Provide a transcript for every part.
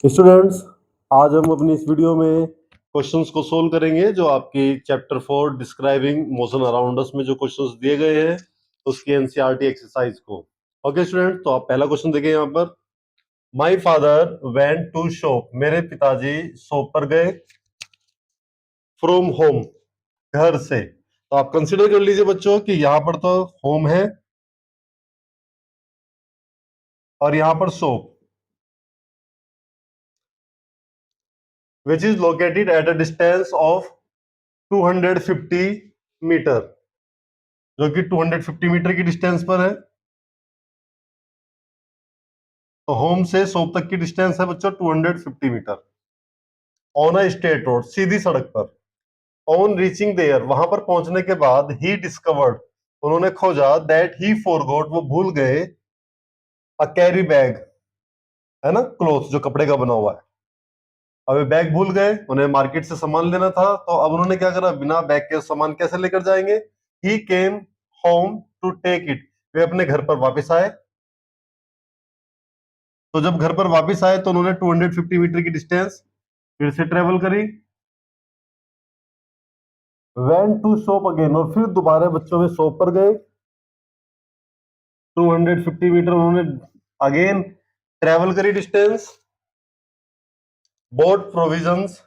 Students, आज हम अपनी इस वीडियो में क्वेश्चंस को सोल्व करेंगे जो आपकी chapter 4 describing motion around us में जो क्वेश्चंस दिए गए हैं उसकी एनसीईआरटी एक्सरसाइज को। ओके स्टूडेंट, तो आप पहला क्वेश्चन देखिए यहाँ पर। My father went to shop, मेरे पिताजी शॉप पर गए। फ्रॉम होम, घर से। तो आप कंसिडर कर लीजिए बच्चों कि यहाँ पर तो होम है और यहाँ पर shop, which is located at a distance of 250 metre, जो कि 250 मीटर की डिस्टेंस पर है। तो होम से शॉप तक की डिस्टेंस है बच्चों 250 metre. On a straight road, सीधी सड़क पर। ऑन रीचिंग देयर, वहां पर पहुंचने के बाद ही डिस्कवर्ड, उन्होंने खोजा, दैट ही फॉरगॉट, वो भूल गए, अ कैरी बैग, है ना, क्लोथ जो कपड़े का बना हुआ है। अब ये बैग भूल गए, उन्हें मार्केट से सामान लेना था, तो अब उन्होंने क्या करा, बिना बैग के सामान कैसे लेकर जाएंगे। He came home to take it, वे अपने घर पर वापस आए। तो जब घर पर वापस आए तो उन्होंने 250 मीटर की डिस्टेंस फिर से ट्रेवल करी। वेंट टू शॉप अगेन, और फिर दोबारा बच्चों में शॉप पर गए। 250 मीटर उन्होंने अगेन ट्रेवल करी distance. Bought provisions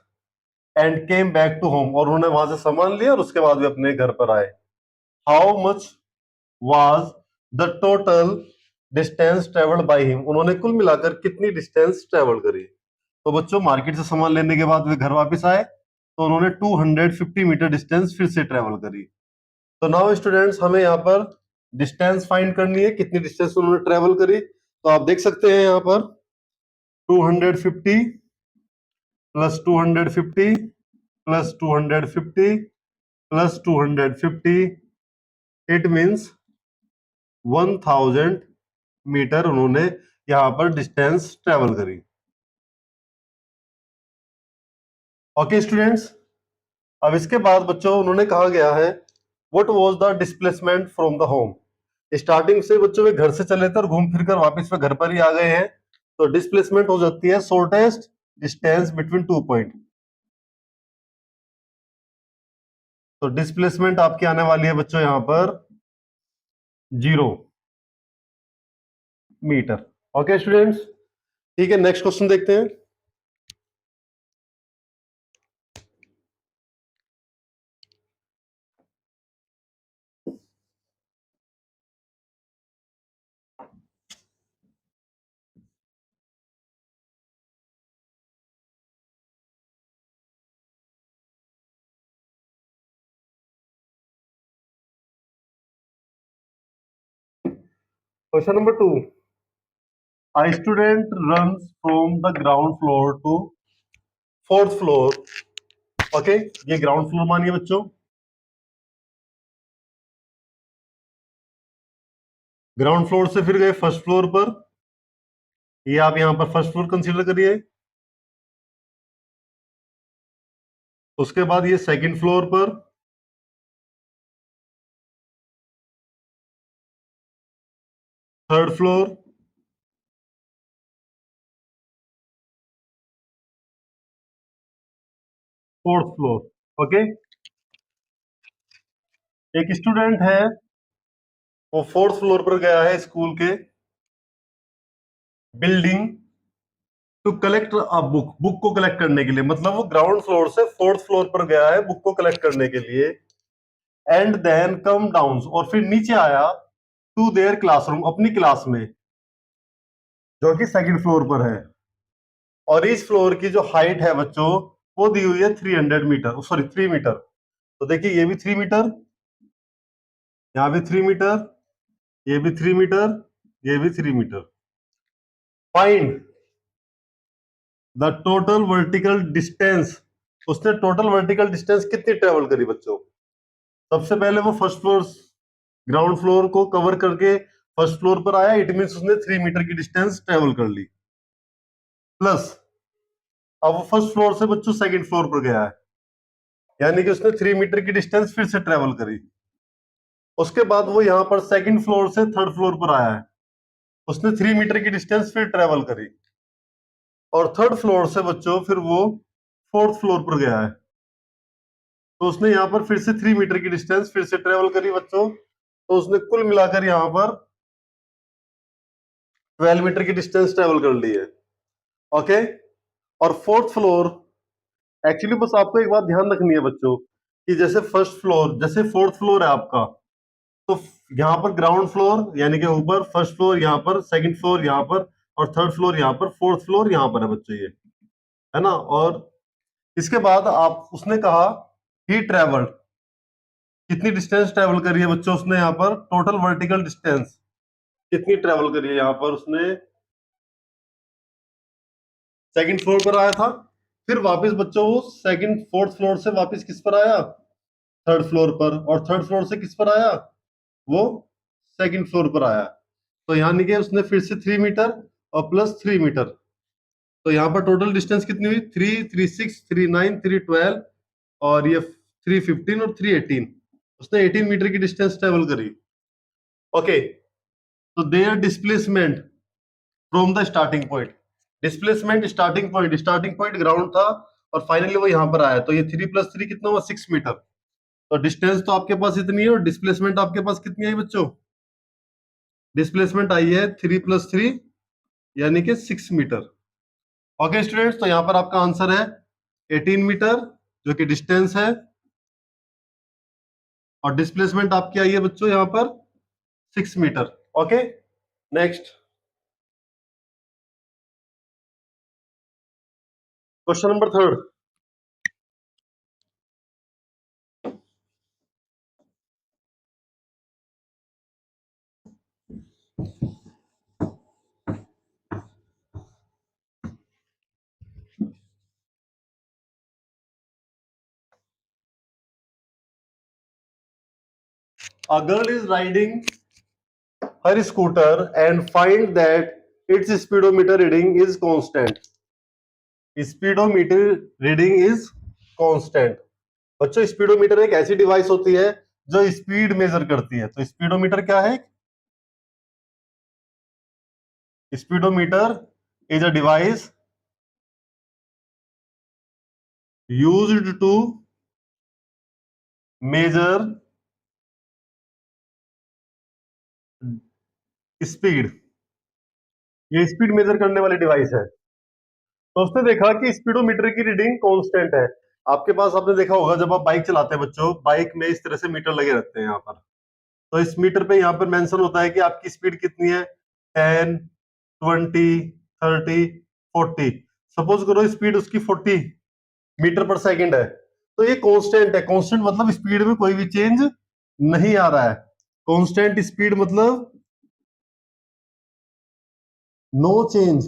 and came back to home, और उन्होंने वहां से सामान लिया और उसके बाद भी अपने घर पर आए। How much was the total distance travelled by him, उन्होंने कुल मिलाकर कितनी डिस्टेंस ट्रेवल करी। तो बच्चों मार्केट से सामान लेने के बाद वे घर वापस आए, तो उन्होंने 250 मीटर डिस्टेंस फिर से ट्रेवल करी। तो नाउ स्टूडेंट्स, हमें यहाँ पर डिस्टेंस फाइंड करनी है, कितनी डिस्टेंस उन्होंने ट्रेवल करी। तो आप देख सकते हैं यहाँ पर 250 plus 250 plus 250 plus 250, it means 1000 metre उन्होंने यहाँ पर डिस्टेंस ट्रेवल करी। ओके स्टूडेंट्स, अब इसके बाद बच्चों उन्होंने कहा गया है, what was the displacement from the home. Starting से बच्चों वे घर से चले थे और घूम फिर कर वापस वे घर पर ही आ गए हैं, तो डिस्प्लेसमेंट हो जाती है शॉर्टेस्ट डिस्टेंस बिटवीन 2 पॉइंट। तो डिस्प्लेसमेंट आपकी आने वाली है बच्चों यहां पर 0 मीटर। ओके स्टूडेंट्स, ठीक है, नेक्स्ट क्वेश्चन देखते हैं। Question number 2, a student runs from the ground floor to 4th floor. Okay, ये ग्राउंड फ्लोर मानिए बच्चों। ग्राउंड फ्लोर से फिर गए फर्स्ट फ्लोर पर, ये आप यहां पर फर्स्ट फ्लोर कंसीडर करिए। उसके बाद ये सेकंड फ्लोर पर, third floor, fourth floor. Okay, एक स्टूडेंट है, वो फोर्थ फ्लोर पर गया है स्कूल के building to collect a book, book को कलेक्ट करने के लिए, मतलब वो ग्राउंड फ्लोर से फोर्थ फ्लोर पर गया है बुक को कलेक्ट करने के लिए। एंड देन कम डाउन, और फिर नीचे आया टू देयर क्लासरूम, अपनी क्लास में, जो कि सेकंड फ्लोर पर है। और इस फ्लोर की जो हाइट है बच्चों, वो दी हुई है 300 मीटर, सॉरी 3 मीटर। तो देखिए ये भी 3 मीटर, यहाँ भी 3 मीटर, ये भी 3 मीटर, ये भी 3 metre. Find the total vertical distance, उसने टोटल वर्टिकल डिस्टेंस कितनी ट्रेवल करी बच्चों। सबसे पहले वो फर्स्ट फ्लोर, ग्राउंड फ्लोर को कवर करके फर्स्ट फ्लोर पर आया, इट मीन उसने 3 मीटर की डिस्टेंस ट्रेवल कर ली। प्लस अब वो फर्स्ट फ्लोर से बच्चों सेकंड फ्लोर पर गया है, यानी कि उसने 3 मीटर की डिस्टेंस फिर से ट्रेवल करी। उसके बाद वो यहाँ पर सेकंड फ्लोर से थर्ड फ्लोर पर आया है, उसने 3 मीटर की डिस्टेंस फिर ट्रेवल करी। और थर्ड फ्लोर से बच्चों फिर वो फोर्थ फ्लोर पर गया है, तो उसने यहाँ पर फिर से 3 मीटर की डिस्टेंस फिर से ट्रेवल करी बच्चों, तो उसने कुल मिलाकर यहाँ पर 12 मीटर की डिस्टेंस ट्रेवल कर ली है। ओके, और फोर्थ फ्लोर, एक्चुअली बस आपको एक बात ध्यान रखनी है बच्चों कि जैसे फर्स्ट फ्लोर, जैसे फोर्थ फ्लोर है आपका, तो यहाँ पर ग्राउंड फ्लोर यानी कि ऊपर, फर्स्ट फ्लोर यहाँ पर, सेकंड फ्लोर यहाँ पर, और थर्ड फ्लोर यहाँ पर, फोर्थ फ्लोर यहाँ पर है बच्चों, ये है ना। और इसके बाद आप, उसने कहा ही ट्रेवल्ड, कितनी डिस्टेंस ट्रेवल करी है बच्चों उसने यहाँ पर, टोटल वर्टिकल डिस्टेंस कितनी ट्रेवल करी है यहाँ पर उसने, सेकंड फ्लोर पर आया था, फिर वापस बच्चों वो सेकंड फोर्थ फ्लोर से वापस किस पर आया, थर्ड फ्लोर पर, और थर्ड फ्लोर से किस पर आया, वो सेकंड फ्लोर पर आया। तो यानी कि उसने फिर से 3 मीटर और प्लस 3 मीटर, तो यहाँ पर टोटल डिस्टेंस कितनी हुई, 3, 3, 6, 3, 9, 3, 12, और ये 3, 15 और 3, 18, उसने 18 मीटर की डिस्टेंस ट्रेवल करी। ओके, तो there displacement from the starting point, displacement starting point ground था और फाइनली वो यहाँ पर आया, तो ये 3 + 3 कितना हुआ, 6 मीटर। तो डिस्टेंस तो आपके पास इतनी है और डिस्प्लेसमेंट आपके पास कितनी आई बच्चों, डिस्प्लेसमेंट आई है 3 + 3 यानी कि 6 मीटर। ओके स्टूडेंट्स, तो यहाँ पर आपका आंसर है 18 मीटर जो कि डिस्टेंस है, और डिस्प्लेसमेंट आपकी आई है बच्चों यहाँ पर 6 metre. Okay, next question number third. A girl is riding her scooter and find that its speedometer reading is constant. Speedometer reading is constant. बच्चों स्पीडोमीटर एक ऐसी डिवाइस होती है जो स्पीड मेजर करती है, तो स्पीडोमीटर क्या है, speedometer is a device used to measure speed, ये स्पीड मेजर करने वाली डिवाइस है। तो उसने देखा कि स्पीडोमीटर की रीडिंग कांस्टेंट है। आपके पास, आपने देखा होगा जब आप बाइक चलाते हैं बच्चों, बाइक में इस तरह से मीटर लगे रहते हैं यहाँ पर, तो इस मीटर पे यहाँ पर मेंशन होता है कि आपकी स्पीड कितनी है, 10, 20, 30, 40। सपोज करो स्पीड उसकी 40 मीटर पर सेकंड है, तो ये कांस्टेंट है। कांस्टेंट मतलब स्पीड में कोई भी चेंज नहीं आ रहा है, कांस्टेंट स्पीड मतलब no change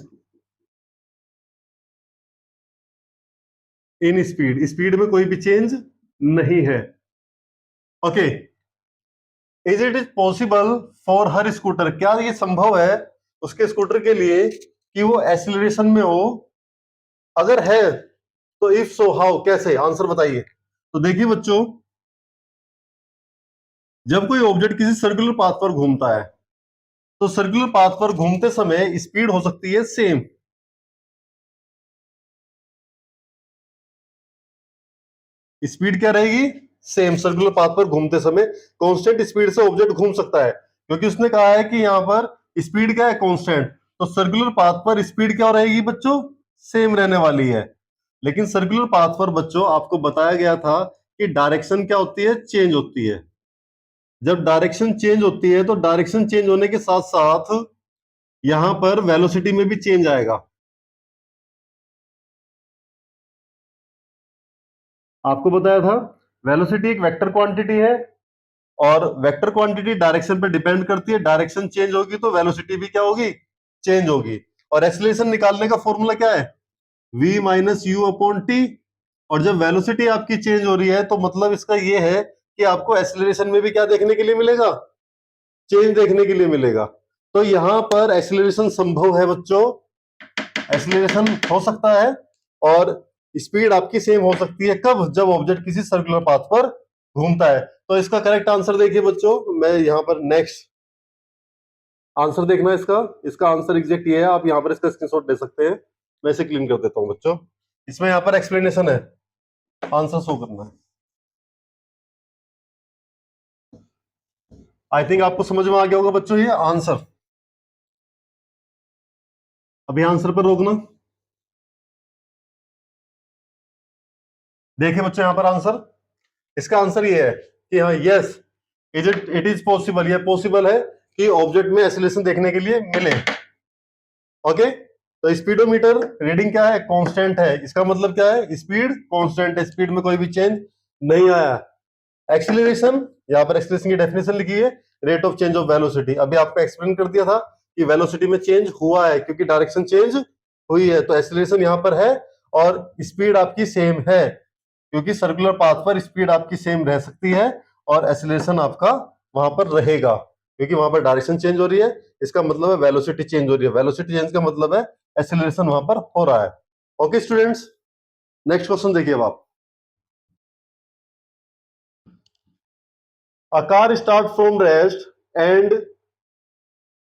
in speed, speed में कोई भी चेंज नहीं है। Okay, is it is possible for her scooter, क्या ये संभव है उसके स्कूटर के लिए कि वो एक्सीलरेशन में हो, अगर है तो इफ सो हाउ, कैसे, आंसर बताइए। तो देखिए बच्चों, जब कोई ऑब्जेक्ट किसी सर्कुलर पाथ पर घूमता है, तो सर्कुलर पाथ पर घूमते समय स्पीड हो सकती है सेम, स्पीड क्या रहेगी, सेम, सर्कुलर पाथ पर घूमते समय कांस्टेंट स्पीड से ऑब्जेक्ट घूम सकता है, क्योंकि उसने कहा है कि यहाँ पर स्पीड क्या है, कांस्टेंट, तो सर्कुलर पाथ पर स्पीड क्या रहेगी बच्चों, सेम रहने वाली है। लेकिन सर्कुलर पाथ पर बच्चों आपको बताया गया था कि डायरेक्शन क्या होती है, चेंज होती है। जब डायरेक्शन चेंज होती है तो डायरेक्शन चेंज होने के साथ साथ यहां पर वेलोसिटी में भी चेंज आएगा। आपको बताया था वेलोसिटी एक वेक्टर क्वांटिटी है, और वेक्टर क्वांटिटी डायरेक्शन पे डिपेंड करती है, डायरेक्शन चेंज होगी तो वेलोसिटी भी क्या होगी, चेंज होगी। और एक्सीलरेशन निकालने का फॉर्मूला क्या है, v - u/t। और जब वेलोसिटी आपकी चेंज हो रही है तो मतलब इसका ये है कि आपको एक्सीलरेशन में भी क्या देखने के लिए मिलेगा, चेंज देखने के लिए मिलेगा। तो यहां पर एक्सीलरेशन संभव है बच्चों, एक्सीलरेशन हो सकता है, और स्पीड आपकी सेम हो सकती है, कब, जब ऑब्जेक्ट किसी सर्कुलर पाथ पर घूमता है। तो इसका करेक्ट आंसर देखिए बच्चों, मैं यहाँ पर नेक्स्ट आंसर देखना है इसका, इसका आंसर एग्जैक्ट ये है, आप यहाँ पर इसका स्क्रीनशॉट दे सकते हैं। मैं इसे क्लीन कर देता हूं बच्चों। इसमें यहाँ पर एक्सप्लेनेशन है, आंसर शो करना है। आई थिंक आपको समझ में आ गया होगा बच्चों ये आंसर। अभी आंसर पर रोकना। देखिए बच्चों यहाँ पर आंसर, इसका आंसर ये है कि हाँ यस इट इज पॉसिबल, ये पॉसिबल है कि ऑब्जेक्ट में एसिलेशन देखने के लिए मिले। ओके, तो स्पीडोमीटर रीडिंग क्या है, कांस्टेंट है। इसका मतलब क्या है, स्पीड कांस्टेंट है, स्पीड में कोई भी चेंज नहीं आया। एक्सीलरेशन, यहाँ पर एक्सीलरेशन की डेफिनेशन लिखी है, rate of change of velocity. अभी आपको एक्सप्लेन कर दिया था कि वेलोसिटी में चेंज हुआ है क्योंकि डायरेक्शन चेंज हुई है, तो एक्सीलरेशन यहाँ पर है। और स्पीड आपकी सेम है क्योंकि सर्कुलर पाथ पर स्पीड आपकी सेम रह सकती है और एक्सीलरेशन आपका वहां पर रहेगा क्योंकि वहां पर डायरेक्शन चेंज हो रही है। इसका मतलब है वेलोसिटी चेंज हो रही है, वेलोसिटी चेंज का मतलब है एक्सीलरेशन वहां पर हो रहा है। ओके स्टूडेंट्स, नेक्स्ट क्वेश्चन देखिए अब आप। A car starts from rest and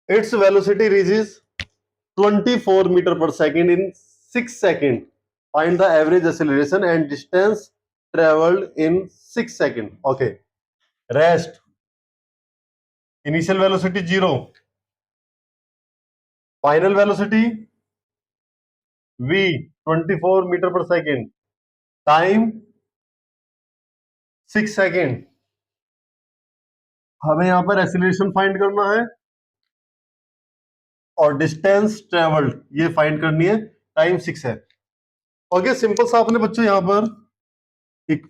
its velocity reaches 24 meter per second in 6 seconds. Find the average acceleration and distance traveled in 6 seconds. Okay. Rest. Initial velocity 0. Final velocity V 24 meter per second. Time 6 second. हमें यहाँ पर acceleration find करना है और distance travelled ये find करनी है, time 6 है। ओके, सिंपल सा आपने बच्चों यहाँ पर एक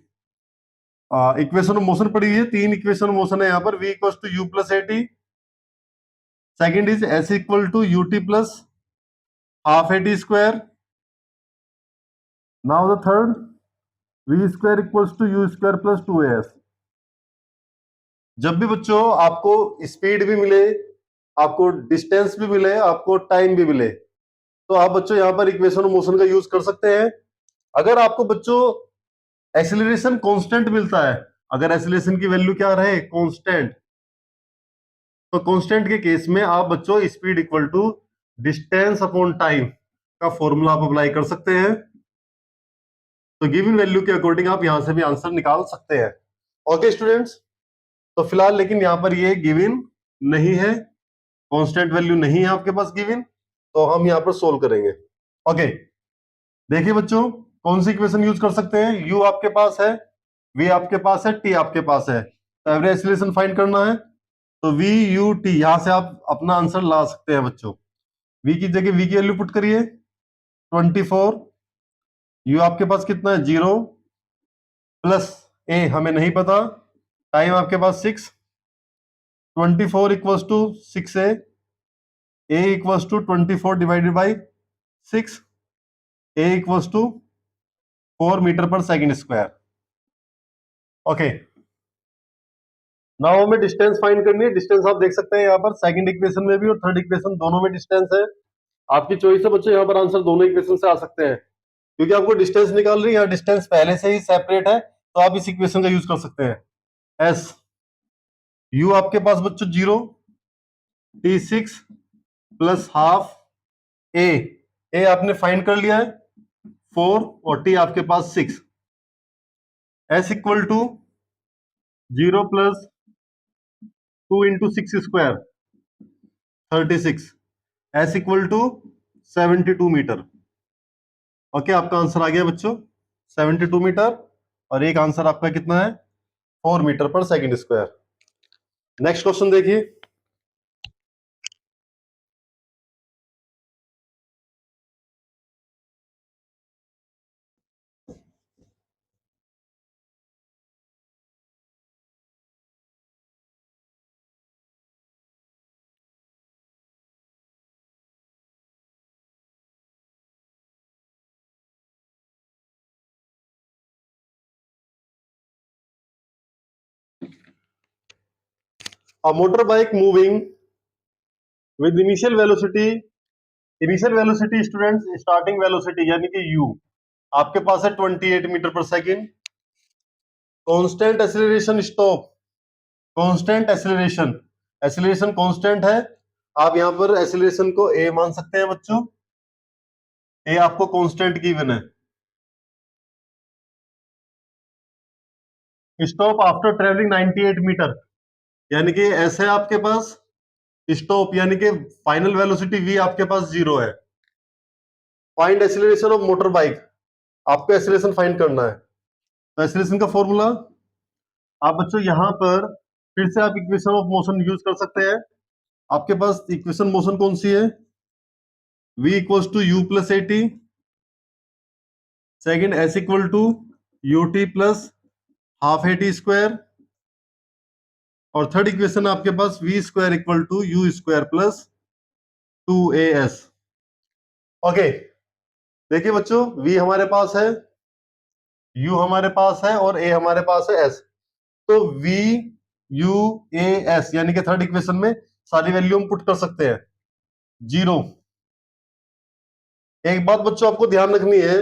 इक्वेशन ऑफ मोशन पड़ी है, 3 इक्वेशन ऑफ मोशन है यहाँ पर। v equal to you plus A T, second is s equal to U T plus half A T square. Now the third v square equals to you square plus 2as। जब भी बच्चों आपको speed भी मिले, आपको distance भी मिले, आपको टाइम भी मिले, तो आप बच्चों यहाँ पर इक्वेशन ऑफ मोशन का यूज कर सकते हैं। अगर आपको बच्चों एक्सीलरेशन कांस्टेंट मिलता है, अगर एक्सीलरेशन की वैल्यू क्या रहे, कांस्टेंट, तो कांस्टेंट के केस में आप बच्चों speed equal to distance upon time का फॉर्मूला आप अप्लाई कर सकते हैं। तो गिवन वैल्यू के अकॉर्डिंग आप यहां से भी आंसर निकाल सकते हैं। ओके स्टूडेंट्स, तो फिलहाल लेकिन यहां पर ये गिवन नहीं है, कांस्टेंट वैल्यू नहीं है आपके पास गिवन, तो हम यहां पर सोल्व करेंगे। ओके, देखिए बच्चों कौन सी इक्वेशन यूज कर सकते हैं। u आपके पास है, v आपके पास है, t आपके पास है, तो एवरेज एक्सीलरेशन फाइंड करना है। तो v u t यहां से आप अपना आंसर ला सकते हैं बच्चों। v की जगह v की वैल्यू पुट करिए 24, u आपके पास कितना है 0, प्लस a हमें नहीं पता, टाइम आपके पास 6, 24 equals to 6a, a equals to 24 divided by 6, a equals to 4 metre per second square. Okay, now हमें डिस्टेंस फाइंड करनी है। डिस्टेंस आप देख सकते हैं यहाँ पर सेकंड इक्वेशन में भी और थर्ड इक्वेशन दोनों में डिस्टेंस है। आपकी चॉइस है बच्चों, यहाँ पर आंसर दोनों इक्वेशन से आ सकते हैं क्योंकि आपको डिस्टेंस निकाल रही है, डिस्टेंस पहले से ही सेपरेट है, तो आप इस इक्वेशन का यूज कर सकते हैं। एस यू आपके पास बच्चों 0, टी 6 प्लस हाफ ए आपने फाइंड कर लिया है 4 और टी आपके पास 6। S equal to 0 plus 2 into 6 square 36, S equal to 72 metre. Okay, आपका आंसर आ गया बच्चों 72 मीटर, और एक आंसर आपका कितना है 4 मीटर पर सेकंड स्क्वायर। नेक्स्ट क्वेश्चन देखिए। A motorbike moving with initial velocity students, starting velocity यानी कि u आपके पास है 28 metre per second. Constant acceleration stop, constant acceleration, acceleration constant है। आप यहां पर एक्सीलरेशन को a मान सकते हैं बच्चों। ए आपको कांस्टेंट गिवन है। स्टॉप आफ्टर ट्रेवलिंग 98 मीटर, यानी कि ऐसे आपके पास स्टॉप, यानी कि फाइनल वेलोसिटी v आपके पास 0 है। Find acceleration of motor bike, आपको एक्सीलरेशन फाइंड करना है। तो एक्सीलरेशन का फॉर्मूला आप बच्चों यहां पर फिर से आप इक्वेशन ऑफ मोशन यूज कर सकते हैं। आपके पास इक्वेशन मोशन कौन सी है? v equals to you plus A T, second S equal to U T plus half A T square, और थर्ड इक्वेशन आपके पास V square equal to you square plus 2as। Okay, देखिए बच्चों, v हमारे पास है, u हमारे पास है और a हमारे पास है s। तो v u a s यानी कि थर्ड इक्वेशन में सारी वैल्यू हम पुट कर सकते हैं। 0। एक बात बच्चों आपको ध्यान रखनी है,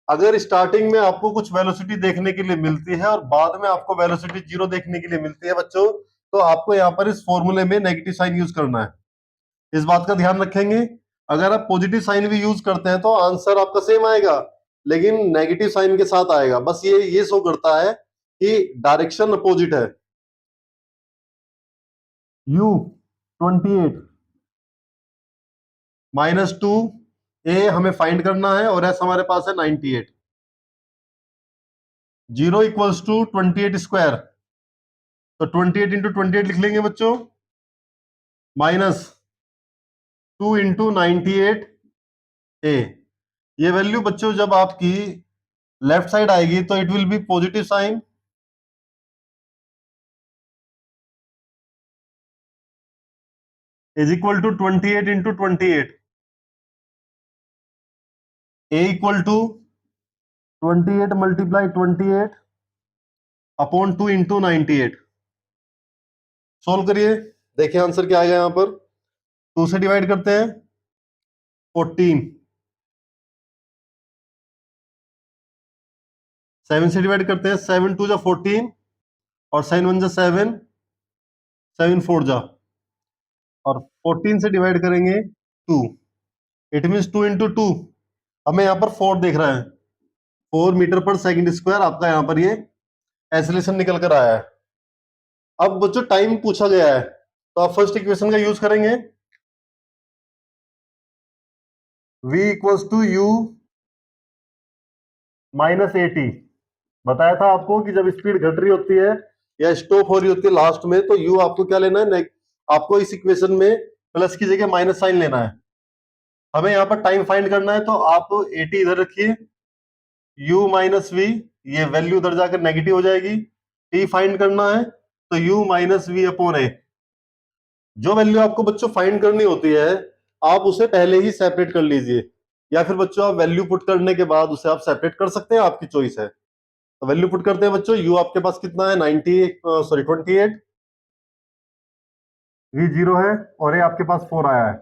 अगर स्टार्टिंग में आपको कुछ वेलोसिटी देखने के लिए मिलती है और बाद में आपको वेलोसिटी 0 देखने के लिए मिलती है बच्चों, तो आपको यहाँ पर इस फॉर्मूले में नेगेटिव साइन यूज करना है। इस बात का ध्यान रखेंगे। अगर आप पॉजिटिव साइन भी यूज करते हैं तो आंसर आपका सेम आएगा, लेकिन नेगेटिव साइन के साथ आएगा। बस ये शो करता है कि डायरेक्शन अपोजिट है। u 28 -2 a हमें फाइंड करना है और s हमारे पास है 98। 0 इक्वल्स टू 28 स्क्वायर, तो 28 इंटू 28 लिख लेंगे बच्चों, -2 इंटू 98 a। ये वैल्यू बच्चों जब आपकी लेफ्ट साइड आएगी तो it will be positive sign, is equal to 28 into 28, a equal to 28 multiply 28 upon 2 into 98। Solve करिए, देखिए आंसर क्या आएगा। यहां पर 2 से डिवाइड करते हैं 14, 7 से डिवाइड करते हैं 7 2 जा 14 और 7 1 जा 7, 7 4 जा, और 14 से डिवाइड करेंगे 2, इट मीन्स 2 इंटू 2, हमें यहाँ पर 4 देख रहा है, 4 मीटर पर सेकंड स्क्वायर आपका यहाँ पर ये एक्सीलरेशन निकल कर आया है। अब बच्चों टाइम पूछा गया है, तो आप फर्स्ट इक्वेशन का यूज करेंगे, v equals to U minus A T. बताया था आपको कि जब स्पीड घट रही होती है या स्टॉप हो रही होती है लास्ट में, तो u आपको क्या लेना है, आपको इस इक्वेशन में प्लस की जगह माइनस साइन लेना है। हमें यहाँ पर टाइम फाइंड करना है, तो आप 80 इधर रखिए, u माइनस वी, ये वैल्यू उधर जाकर नेगेटिव हो जाएगी। t फाइंड करना है तो u माइनस वी अपॉन ए। जो वैल्यू आपको बच्चों फाइंड करनी होती है आप उसे पहले ही सेपरेट कर लीजिए, या फिर बच्चों आप वैल्यू पुट करने के बाद उसे आप सेपरेट कर सकते हैं, आपकी चॉइस है। तो वैल्यू पुट करते हैं बच्चों, u आपके पास कितना है 90, सॉरी 28, v 0 है और a आपके पास 4 आया है।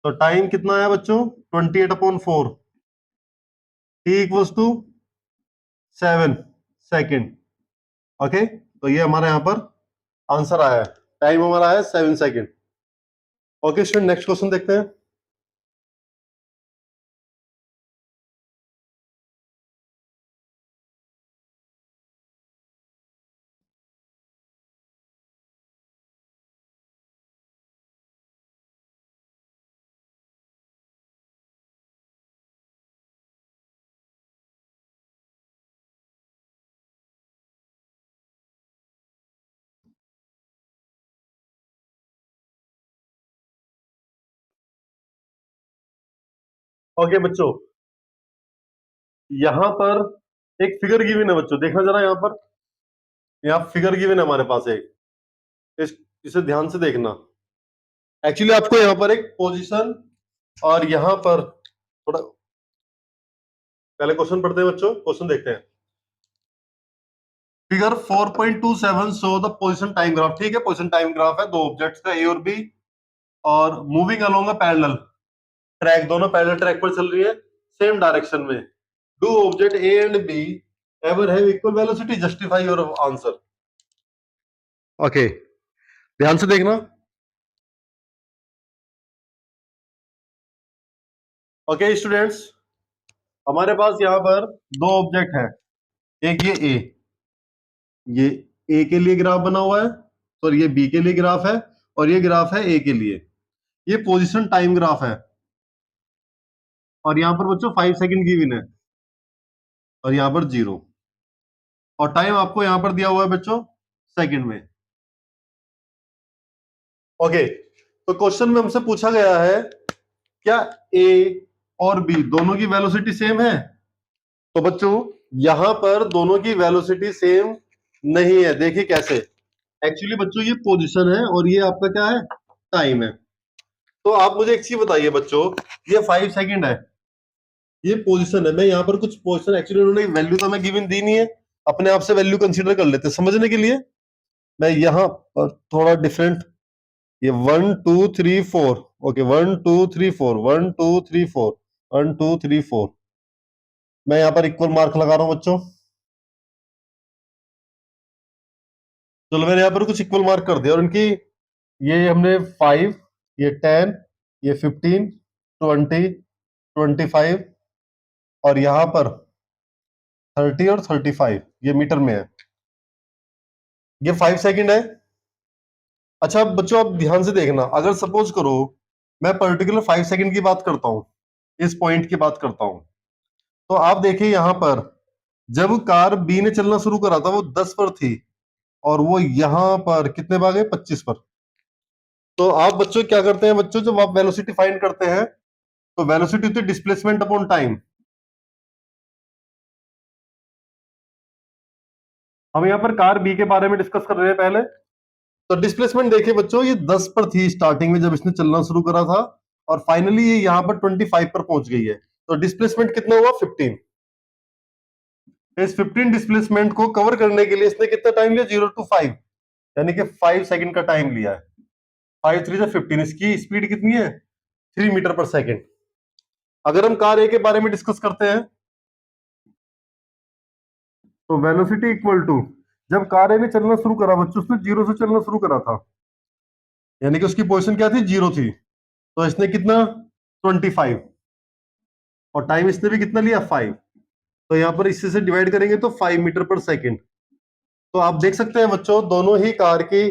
तो टाइम कितना है बच्चों 28 upon 4, t equals to 7 second. Okay, तो ये हमारे यहाँ पर आंसर आया है, टाइम हमारा है 7 second. Okay student, next question देखते हैं। ओके बच्चों, यहां पर एक फिगर गिवन है बच्चों, देखना जरा यहाँ पर, यहाँ फिगर गिवन है हमारे पास एक, इसे ध्यान से देखना। एक्चुअली आपको यहाँ पर एक पोजीशन और यहाँ पर थोड़ा पहले क्वेश्चन पढ़ते हैं बच्चों, क्वेश्चन देखते हैं। Figure 4.27 show the position time graph. ठीक है, पोजीशन टाइम ग्राफ है दो ऑब्जेक्ट्स का, ए और बी, और moving along a parallel track, दोनों पैरेलल ट्रैक पर चल रही है सेम डायरेक्शन में। Do object A and be ever have equal velocity, justify your answer. Okay, ध्यान से देखना। ओके स्टूडेंट्स, हमारे पास यहाँ पर दो ऑब्जेक्ट है। एक ये ए के लिए ग्राफ बना हुआ है, और ये बी के लिए ग्राफ है, और ये ग्राफ है ए के लिए। ये पोजीशन टाइम ग्राफ है, और यहाँ पर बच्चों 5 सेकंड गिवन है, और यहाँ पर 0, और टाइम आपको यहाँ पर दिया हुआ है बच्चों सेकंड में। ओके, तो क्वेश्चन में हमसे पूछा गया है क्या ए और बी दोनों की वेलोसिटी सेम है? तो बच्चों यहां पर दोनों की वेलोसिटी सेम नहीं है। देखिए कैसे। एक्चुअली बच्चों ये पोजीशन है और ये आपका क्या है, टाइम है। तो आप मुझे एक चीज बताइए बच्चों, ये 5 सेकंड है, ये पोजीशन है। मैं यहाँ पर कुछ पोजीशन, एक्चुअली उन्होंने वैल्यू तो हमें गिवन दी नहीं है, अपने आप से वैल्यू कंसीडर कर लेते हैं समझने के लिए। मैं यहाँ पर थोड़ा डिफरेंट, ये 1 2 3 4, ओके 1 2 3 4, 1 2 3 4, 1 2 3 4, मैं यहाँ पर इक्वल मार्क लगा रहा हूँ बच्चों। चलो मैंने यहाँ पर कुछ इक्वल मार्क कर दिया, और इनकी ये हमने 5, ये 10, ये 15, 20, 25, और यहाँ पर 30 और 35, ये मीटर में है। ये 5 सेकंड है। अच्छा अब बच्चों आप ध्यान से देखना, अगर सपोज करो मैं पर्टिकुलर 5 सेकंड की बात करता हूं, इस पॉइंट की बात करता हूं, तो आप देखिए यहां पर जब कार बी ने चलना शुरू करा था वो 10 पर थी, और वो यहां पर कितने भागे, 25 पर। तो आप बच्चों क्या करते हैं, बच्चों जब आप वेलोसिटी फाइंड करते हैं तो वेलोसिटी होती है डिस्प्लेसमेंट अपॉन टाइम। हम यहाँ पर कार बी के बारे में डिस्कस कर रहे हैं पहले। तो डिस्प्लेसमेंट देखिए बच्चों, ये 10 पर थी स्टार्टिंग में जब इसने चलना शुरू करा था, और फाइनली ये यहाँ पर 25 पर पहुंच गई है। तो डिस्प्लेसमेंट कितना हुआ, 15। इस 15 डिस्प्लेसमेंट को कवर करने के लिए इसने कितना टाइम लिया, 0 to 5, यानी कि 5 सेकंड का टाइम लिया है। 5 3 15, इसकी स्पीड कितनी है, 3 मीटर पर सेकंड। अगर हम कार ए के बारे में डिस्कस करते हैं, तो वेलोसिटी इक्वल टू, जब कार ए ने चलना शुरू करा बच्चों, उसने 0 से चलना शुरू करा था, यानी कि उसकी पोजीशन क्या थी, 0 थी। तो इसने कितना, 25, और टाइम इसने भी कितना लिया, 5। तो यहाँ पर इससे से डिवाइड करेंगे तो 5 मीटर पर सेकंड। तो आप देख सकते हैं बच्चों, दोनों ही कार की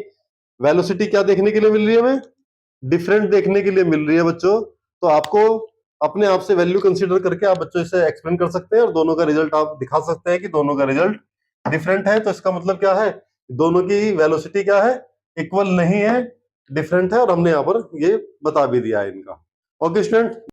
वेलोसिटी क्या देखने के लिए मिल रही है हमें, डिफरेंट देखने के लिए मिल रही है बच्चों। तो आपको अपने आप से वैल्यू कंसीडर करके आप बच्चों इसे एक्सप्लेन कर सकते हैं, और दोनों का रिजल्ट आप दिखा सकते हैं कि दोनों का रिजल्ट डिफरेंट है। तो इसका मतलब क्या है, दोनों की वेलोसिटी क्या है, इक्वल नहीं है, डिफरेंट है, और हमने यहाँ पर ये बता भी दिया है इनका। Okay student.